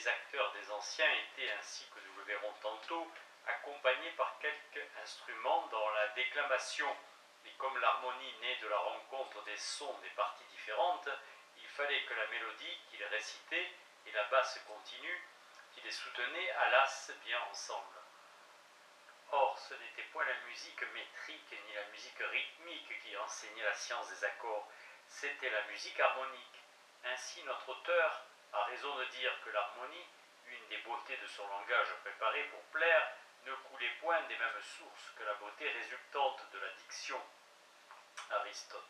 les acteurs des anciens étaient, ainsi que nous le verrons tantôt, accompagnés par quelques instruments dans la déclamation. Et comme l'harmonie naît de la rencontre des sons des parties différentes, il fallait que la mélodie qu'ils récitaient et la basse continue qui les soutenait allassent bien ensemble. Or, ce n'était point la musique métrique ni la musique rythmique qui enseignait la science des accords, c'était la musique harmonique. Ainsi, notre auteur a raison de dire que l'harmonie, une des beautés de son langage préparé pour plaire, ne coulait point des mêmes sources que la beauté résultante de la diction. Aristote.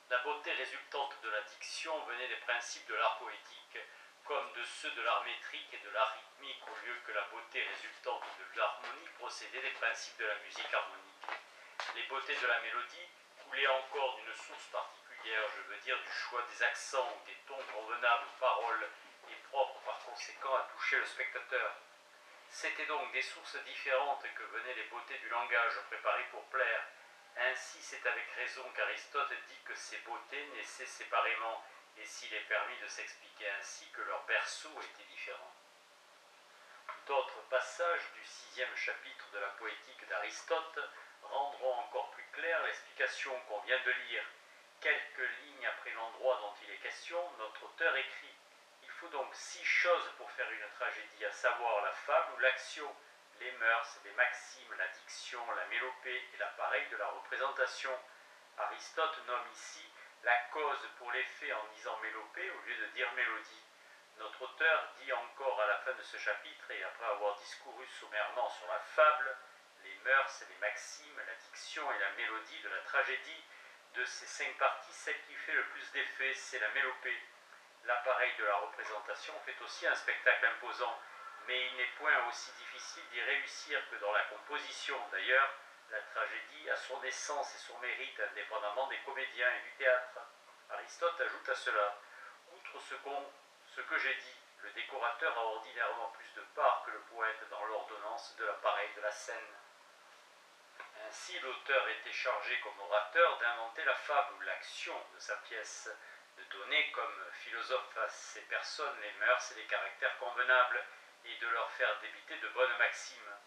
La beauté résultante de la diction venait des principes de l'art poétique, comme de ceux de l'art métrique et de l'art rythmique, au lieu que la beauté résultante de l'harmonie procédait des principes de la musique harmonique. Les beautés de la mélodie coulaient encore d'une source particulière, je veux dire du choix des accents ou des tons convenables aux paroles et propres par conséquent à toucher le spectateur. C'étaient donc des sources différentes que venaient les beautés du langage préparé pour plaire. Ainsi, c'est avec raison qu'Aristote dit que ces beautés naissaient séparément, et s'il est permis de s'expliquer ainsi que leurs berceaux étaient différents. D'autres passages du 6e chapitre de la poétique d'Aristote rendront encore plus claire l'explication qu'on vient de lire. Quelques lignes après l'endroit dont il est question, notre auteur écrit « Il faut donc 6 choses pour faire une tragédie, à savoir la fable ou l'action, les mœurs, les maximes, la diction, la mélopée et l'appareil de la représentation. » Aristote nomme ici la cause pour l'effet en disant mélopée au lieu de dire mélodie. Notre auteur dit encore à la fin de ce chapitre, et après avoir discouru sommairement sur la fable, les mœurs, les maximes, la diction et la mélodie de la tragédie, de ces 5 parties, celle qui fait le plus d'effet, c'est la mélopée. L'appareil de la représentation fait aussi un spectacle imposant, mais il n'est point aussi difficile d'y réussir que dans la composition. D'ailleurs, la tragédie a son essence et son mérite indépendamment des comédiens et du théâtre. Aristote ajoute à cela, outre ce que j'ai dit, le décorateur a ordinairement plus de part que le poète dans l'ordonnance de l'appareil de la scène. Ainsi, l'auteur était chargé comme orateur d'inventer la fable ou l'action de sa pièce, de donner comme philosophe à ces personnes les mœurs et les caractères convenables, et de leur faire débiter de bonnes maximes.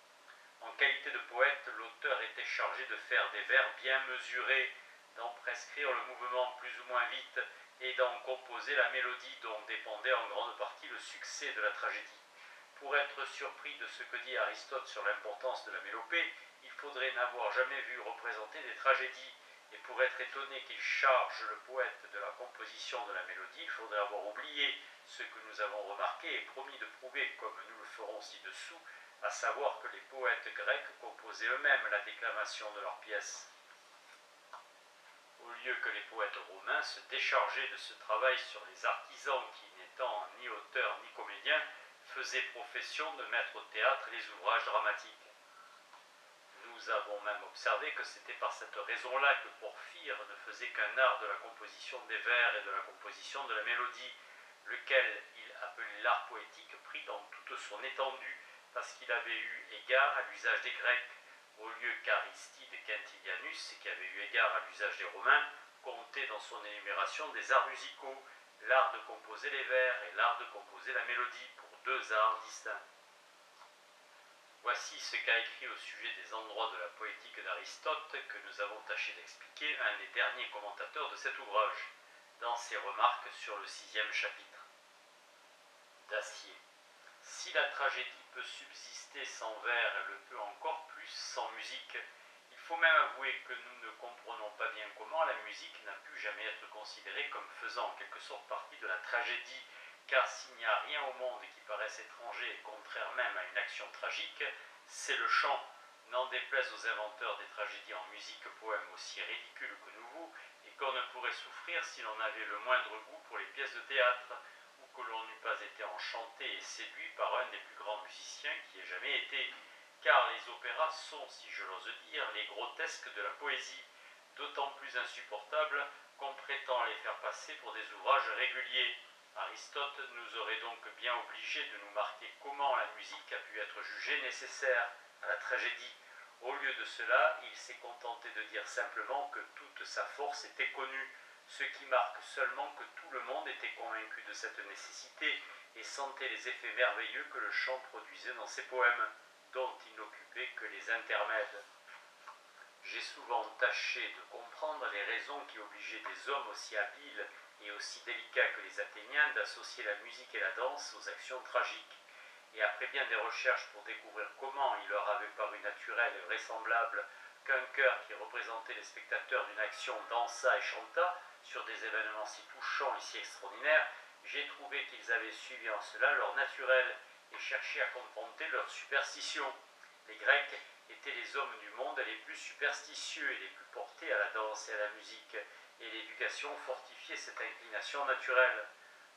En qualité de poète, l'auteur était chargé de faire des vers bien mesurés, d'en prescrire le mouvement plus ou moins vite, et d'en composer la mélodie dont dépendait en grande partie le succès de la tragédie. Pour être surpris de ce que dit Aristote sur l'importance de la mélopée, il faudrait n'avoir jamais vu représenter des tragédies, et pour être étonné qu'il charge le poète de la composition de la mélodie, il faudrait avoir oublié ce que nous avons remarqué et promis de prouver, comme nous le ferons ci-dessous, à savoir que les poètes grecs composaient eux-mêmes la déclamation de leurs pièces. Au lieu que les poètes romains se déchargeaient de ce travail sur les artisans qui, n'étant ni auteurs ni comédiens, faisaient profession de mettre au théâtre les ouvrages dramatiques. Nous avons même observé que c'était par cette raison-là que Porphyre ne faisait qu'un art de la composition des vers et de la composition de la mélodie, lequel il appelait l'art poétique pris dans toute son étendue, parce qu'il avait eu égard à l'usage des Grecs, au lieu qu'Aristide Quintilianus, qui avait eu égard à l'usage des Romains, comptait dans son énumération des arts musicaux, l'art de composer les vers et l'art de composer la mélodie, pour 2 arts distincts. Voici ce qu'a écrit au sujet des endroits de la poétique d'Aristote que nous avons tâché d'expliquer un des derniers commentateurs de cet ouvrage, dans ses remarques sur le 6e chapitre. Dacier. Si la tragédie peut subsister sans vers, elle le peut encore plus sans musique. Il faut même avouer que nous ne comprenons pas bien comment la musique n'a pu jamais être considérée comme faisant en quelque sorte partie de la tragédie, car s'il n'y a rien au monde qui paraisse étranger et contraire même à une action tragique, c'est le chant. N'en déplaise aux inventeurs des tragédies en musique, poèmes aussi ridicules que nouveaux, et qu'on ne pourrait souffrir si l'on avait le moindre goût pour les pièces de théâtre, ou que l'on n'eût pas été enchanté et séduit par un des plus grands musiciens qui ait jamais été, car les opéras sont, si je l'ose dire, les grotesques de la poésie, d'autant plus insupportables qu'on prétend les faire passer pour des ouvrages réguliers. Aristote nous aurait donc bien obligés de nous marquer comment la musique a pu être jugée nécessaire à la tragédie. Au lieu de cela, il s'est contenté de dire simplement que toute sa force était connue, ce qui marque seulement que tout le monde était convaincu de cette nécessité et sentait les effets merveilleux que le chant produisait dans ses poèmes, dont il n'occupait que les intermèdes. J'ai souvent tâché de comprendre les raisons qui obligeaient des hommes aussi habiles et aussi délicats que les Athéniens d'associer la musique et la danse aux actions tragiques. Et après bien des recherches pour découvrir comment il leur avait paru naturel et vraisemblable qu'un chœur qui représentait les spectateurs d'une action dansât et chanta sur des événements si touchants et si extraordinaires, j'ai trouvé qu'ils avaient suivi en cela leur naturel et cherché à confronter leur superstition. Les Grecs étaient les hommes du monde les plus superstitieux et les plus portés à la danse et à la musique, et l'éducation fortifiait cette inclination naturelle.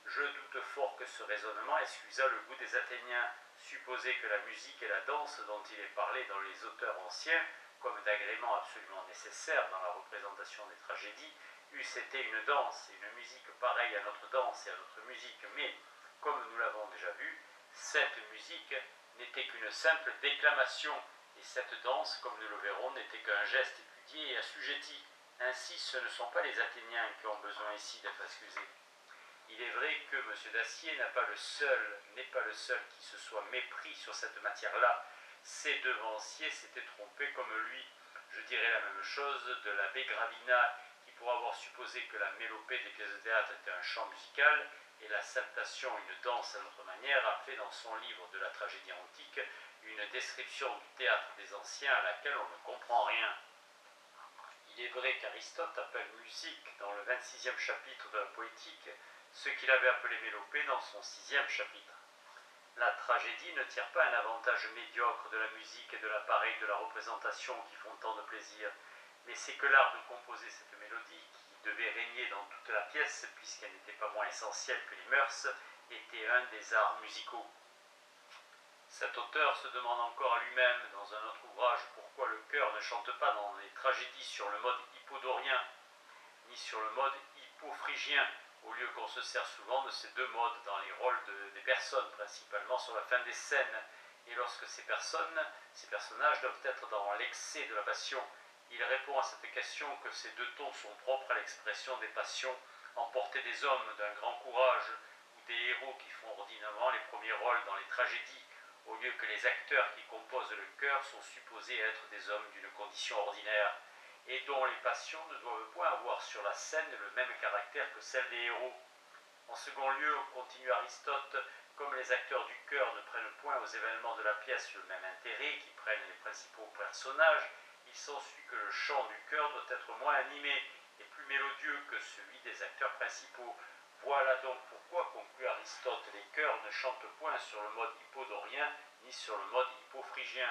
Je doute fort que ce raisonnement excusât le goût des Athéniens, supposer que la musique et la danse dont il est parlé dans les auteurs anciens, comme d'agréments absolument nécessaires dans la représentation des tragédies, eussent été une danse et une musique pareille à notre danse et à notre musique, mais, comme nous l'avons déjà vu, cette musique n'était qu'une simple déclamation, et cette danse, comme nous le verrons, n'était qu'un geste étudié et assujetti. Ainsi, ce ne sont pas les Athéniens qui ont besoin ici d'être excusés. Il est vrai que M. Dacier n'est pas le seul qui se soit mépris sur cette matière-là. Ses devanciers s'étaient trompés comme lui. Je dirais la même chose de l'abbé Gravina, qui pour avoir supposé que la mélopée des pièces de théâtre était un chant musical, et la saltation une danse à notre manière, a fait dans son livre de la tragédie antique une description du théâtre des anciens à laquelle on ne comprend rien. Il est vrai qu'Aristote appelle musique dans le 26e chapitre de la Poétique ce qu'il avait appelé mélopée dans son 6e chapitre. La tragédie ne tire pas un avantage médiocre de la musique et de l'appareil de la représentation qui font tant de plaisir, mais c'est que l'art de composer cette mélodie, qui devait régner dans toute la pièce puisqu'elle n'était pas moins essentielle que les mœurs, était un des arts musicaux. Cet auteur se demande encore à lui-même dans un autre ouvrage pourquoi le chœur ne chante pas dans les tragédies sur le mode hippodorien, ni sur le mode hippophrygien, au lieu qu'on se sert souvent de ces deux modes dans les rôles des personnes, principalement sur la fin des scènes, et lorsque ces personnages doivent être dans l'excès de la passion. Il répond à cette question que ces deux tons sont propres à l'expression des passions emportées des hommes d'un grand courage, ou des héros qui font ordinairement les premiers rôles dans les tragédies, au lieu que les acteurs qui composent le chœur sont supposés être des hommes d'une condition ordinaire, et dont les passions ne doivent point avoir sur la scène le même caractère que celles des héros. En second lieu, continue Aristote, comme les acteurs du chœur ne prennent point aux événements de la pièce le même intérêt qui prennent les principaux personnages, il s'ensuit que le chant du chœur doit être moins animé et plus mélodieux que celui des acteurs principaux. Voilà donc pourquoi, conclut Aristote, les chœurs ne chantent point sur le mode hippodorien ni sur le mode hippophrygien.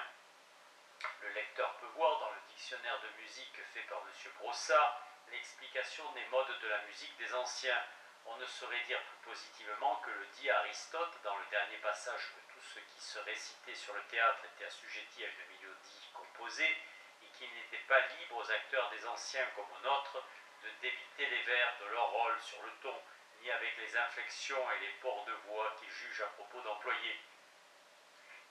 Le lecteur peut voir dans le dictionnaire de musique fait par M. Brossard l'explication des modes de la musique des anciens. On ne saurait dire plus positivement que le dit Aristote dans le dernier passage que tout ce qui se récitait sur le théâtre était assujetti à une mélodie composée et qu'il n'était pas libre aux acteurs des anciens comme aux nôtres de débiter les vers de leur rôle sur le ton, ni avec les inflexions et les ports de voix qu'ils jugent à propos d'employer.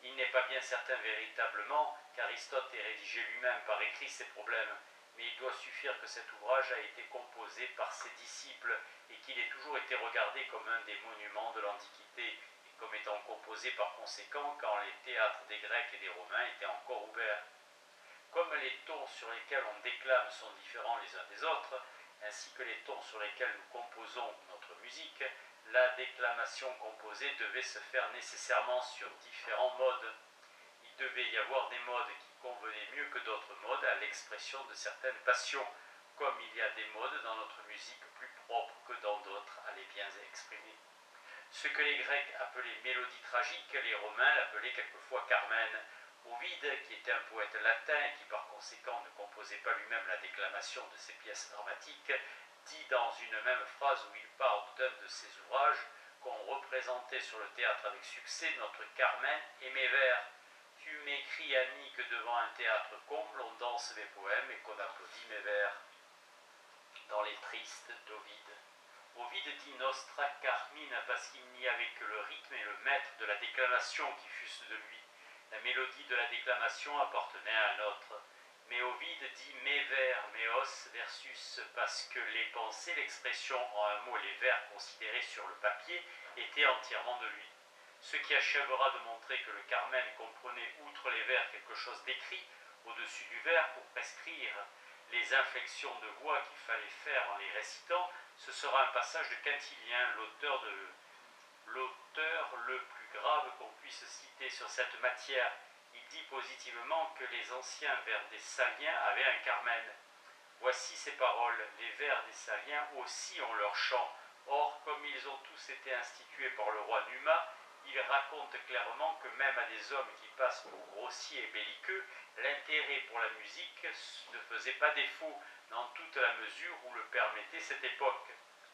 Il n'est pas bien certain véritablement qu'Aristote ait rédigé lui-même par écrit ces problèmes, mais il doit suffire que cet ouvrage a été composé par ses disciples et qu'il ait toujours été regardé comme un des monuments de l'Antiquité et comme étant composé par conséquent quand les théâtres des Grecs et des Romains étaient encore ouverts. Comme les tons sur lesquels on déclame sont différents les uns des autres, ainsi que les tons sur lesquels nous composons notre musique, la déclamation composée devait se faire nécessairement sur différents modes. Il devait y avoir des modes qui convenaient mieux que d'autres modes à l'expression de certaines passions, comme il y a des modes dans notre musique plus propres que dans d'autres à les bien exprimer. Ce que les Grecs appelaient mélodie tragique, les Romains l'appelaient quelquefois Carmen. Ovide, qui était un poète latin et qui par conséquent ne composait pas lui-même la déclamation de ses pièces dramatiques, dit dans une même phrase où il parle d'un de ses ouvrages qu'on représentait sur le théâtre avec succès notre Carmen et mes vers. Tu m'écris, ami, que devant un théâtre comble on danse mes poèmes et qu'on applaudit mes vers. Dans les tristes d'Ovide. Ovide dit Nostra Carmina parce qu'il n'y avait que le rythme et le maître de la déclamation qui fussent de lui. La mélodie de la déclamation appartenait à un autre. mais Ovide dit mes vers, méos versus, parce que les pensées, l'expression en un mot, les vers considérés sur le papier, étaient entièrement de lui. Ce qui achèvera de montrer que le Carmen comprenait outre les vers quelque chose d'écrit au-dessus du vers pour prescrire les inflexions de voix qu'il fallait faire en les récitant, ce sera un passage de Quintilien, l'auteur le plus grave qu'on puisse citer sur cette matière. Il dit positivement que les anciens vers des Saliens avaient un Carmen. Voici ces paroles: les vers des Saliens aussi ont leur chant. Or, comme ils ont tous été institués par le roi Numa, il raconte clairement que même à des hommes qui passent pour grossiers et belliqueux, l'intérêt pour la musique ne faisait pas défaut dans toute la mesure où le permettait cette époque.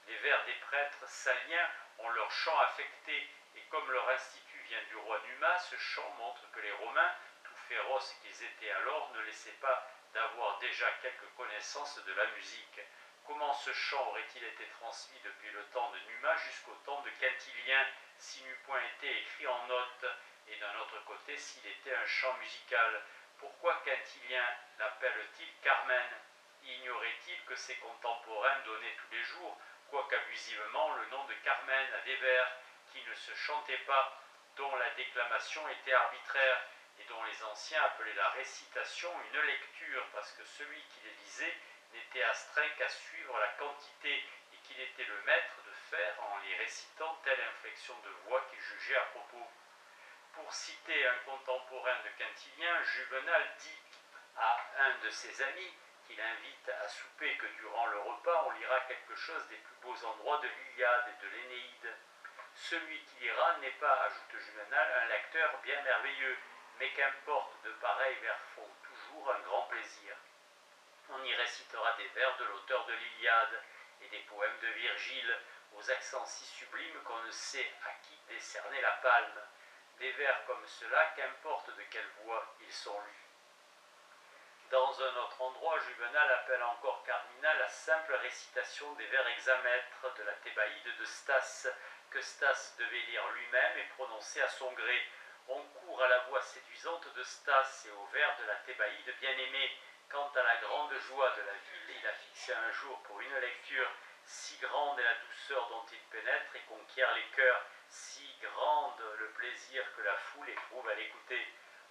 Les vers des prêtres saliens ont leur chant affecté, et comme leur institut vient du roi Numa, ce chant montre que les Romains, tout féroces qu'ils étaient alors, ne laissaient pas d'avoir déjà quelques connaissances de la musique. Comment ce chant aurait-il été transmis depuis le temps de Numa jusqu'au temps de Quintilien, s'il n'eût point été écrit en notes, et d'un autre côté s'il était un chant musical? Pourquoi Quintilien l'appelle-t-il Carmen? Ignorait-il que ses contemporains donnaient tous les jours, quoique abusivement, le nom de Carmen à des vers qui ne se chantaient pas, dont la déclamation était arbitraire, et dont les anciens appelaient la récitation une lecture, parce que celui qui les lisait n'était astreint qu'à suivre la quantité, et qu'il était le maître de faire en les récitant telle inflexion de voix qu'il jugeait à propos. Pour citer un contemporain de Quintilien, Juvenal dit à un de ses amis qu'il invite à souper que durant le repas on lira quelque chose des plus beaux endroits de l'Iliade et de l'Énéide. Celui qui lira n'est pas, ajoute Juvenal, un lecteur bien merveilleux, mais qu'importe, de pareils vers font toujours un grand plaisir. On y récitera des vers de l'auteur de l'Iliade et des poèmes de Virgile, aux accents si sublimes qu'on ne sait à qui décerner la palme. Des vers comme cela, qu'importe de quelle voix ils sont lus. Dans un autre endroit, Juvenal appelle encore Carmina la simple récitation des vers hexamètres de la Thébaïde de Stas, que Stas devait lire lui-même et prononcer à son gré. On court à la voix séduisante de Stas et aux vers de la Thébaïde bien-aimée. Quant à la grande joie de la ville, il a fixé un jour pour une lecture. Si grande est la douceur dont il pénètre et conquiert les cœurs, si grande le plaisir que la foule éprouve à l'écouter.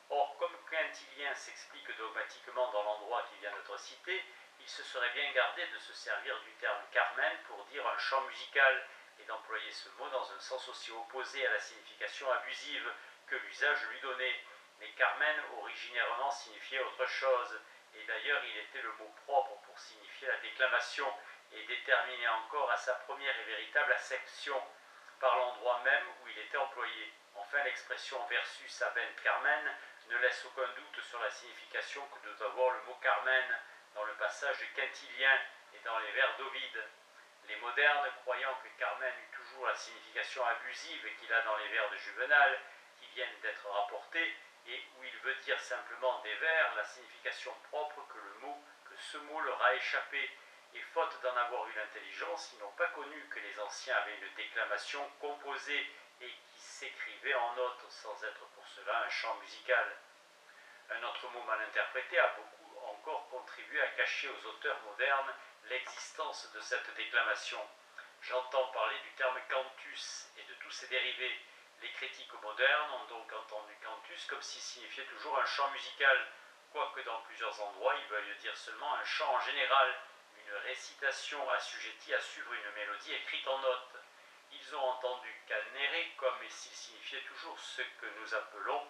Or, comme Quintilien s'explique dogmatiquement dans l'endroit qui vient d'être cité, il se serait bien gardé de se servir du terme Carmen pour dire un chant musical, et d'employer ce mot dans un sens aussi opposé à la signification abusive que l'usage lui donnait. Mais Carmen originairement signifiait autre chose, et d'ailleurs il était le mot propre pour signifier la déclamation, et déterminé encore à sa première et véritable acception par l'endroit même où il était employé. Enfin, l'expression versus habent Carmen ne laisse aucun doute sur la signification que doit avoir le mot Carmen dans le passage de Quintilien et dans les vers d'Ovide. Les modernes, croyant que Carmen eut toujours la signification abusive qu'il a dans les vers de Juvenal, qui viennent d'être rapportés, et où il veut dire simplement des vers, la signification propre que ce mot leur a échappé, et faute d'en avoir eu l'intelligence, ils n'ont pas connu que les anciens avaient une déclamation composée et qui s'écrivait en notes, sans être pour cela un chant musical. Un autre mot mal interprété a beaucoup encore contribué à cacher aux auteurs modernes l'existence de cette déclamation. J'entends parler du terme cantus et de tous ses dérivés. Les critiques modernes ont donc entendu cantus comme s'il signifiait toujours un chant musical, quoique dans plusieurs endroits il veuille dire seulement un chant en général, une récitation assujettie à suivre une mélodie écrite en notes. Ils ont entendu canere comme s'il signifiait toujours ce que nous appelons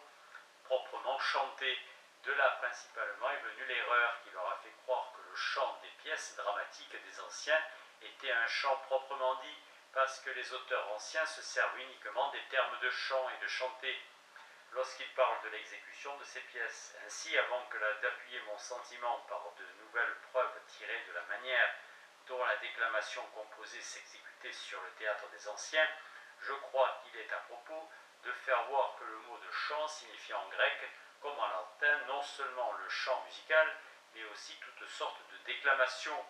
proprement chanter. De là principalement est venue l'erreur qui leur a fait croire que le chant des pièces dramatiques des anciens était un chant proprement dit, parce que les auteurs anciens se servent uniquement des termes de chant et de chanter lorsqu'ils parlent de l'exécution de ces pièces. Ainsi, avant que d'appuyer mon sentiment par de nouvelles preuves tirées de la manière dont la déclamation composée s'exécutait sur le théâtre des anciens, je crois qu'il est à propos de faire voir que le mot de chant signifie en grec, comme en latin, non seulement le chant musical, mais aussi toutes sortes de déclamations,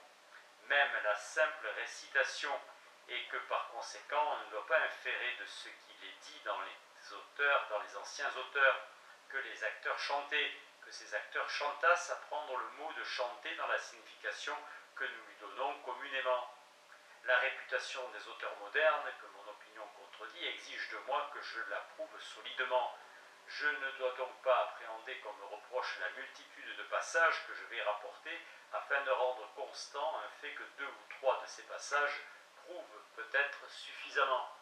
même la simple récitation, et que par conséquent on ne doit pas inférer de ce qu'il est dit dans les anciens auteurs, que les acteurs chantaient, que ces acteurs chantassent à prendre le mot de chanter dans la signification que nous lui donnons communément. La réputation des auteurs modernes, que mon opinion contredit, exige de moi que je l'approuve solidement. Je ne dois donc pas appréhender qu'on me reproche la multitude de passages que je vais rapporter afin de rendre constant un fait que 2 ou 3 de ces passages prouvent peut-être suffisamment.